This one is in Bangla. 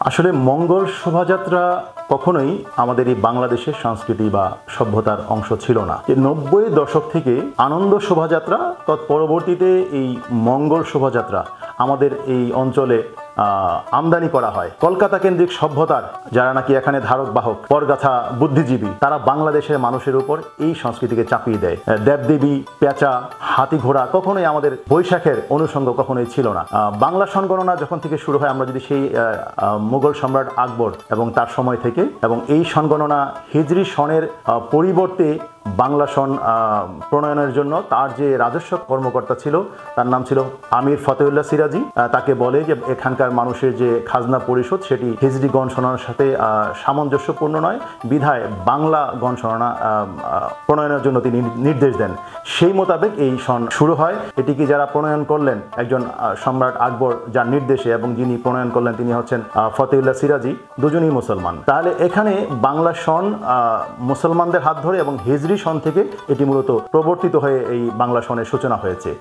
আসলে মঙ্গল শোভাযাত্রা কখনোই আমাদের এই বাংলাদেশের সংস্কৃতি বা সভ্যতার অংশ ছিল না। 90 দশক থেকে আনন্দ শোভাযাত্রা তৎপরবর্তীতে এই মঙ্গল শোভাযাত্রা আমাদের এই অঞ্চলে আমদানি করা হয়। কলকাতা কেন্দ্রিক সভ্যতার যারা নাকি এখানে ধারক বাহক পরগাথা বুদ্ধিজীবী, তারা বাংলাদেশের মানুষের উপর এই সংস্কৃতিকে চাপিয়ে দেয়। দেবদেবী, পেঁচা, হাতি ঘোড়া কখনোই আমাদের বৈশাখের অনুষঙ্গ কখনোই ছিল না। বাংলা সনগণনা যখন থেকে শুরু হয়, আমরা যদি সেই মুঘল সম্রাট আকবর এবং তার সময় থেকে, এবং এই সনগণনা হিজরি সনের পরিবর্তে বাংলা সন প্রণয়নের জন্য তার যে রাজস্ব কর্মকর্তা ছিল, তার নাম ছিল আমির ফতেউল্লাহ সিরাজি। তাকে বলে যে এখানকার মানুষের যে খাজনা পরিশোধ সেটি হিজরি গণসংগণনার সাথে সামঞ্জস্যপূর্ণ নয়, বিধায় বাংলা গণসংগণনা প্রণয়নের জন্য তিনি নির্দেশ দেন। সেই মোতাবেক এই সন শুরু হয়। এটিকে যারা প্রণয়ন করলেন একজন সম্রাট আকবর যার নির্দেশে, এবং যিনি প্রণয়ন করলেন তিনি হচ্ছেন ফতেউল্লাহ সিরাজি, দুজনই মুসলমান। তাহলে এখানে বাংলা সন মুসলমানদের হাত ধরে এবং হিজরি সন থেকে এটি মূলত প্রবর্তিত হয়ে এই বাংলা সনের সূচনা হয়েছে।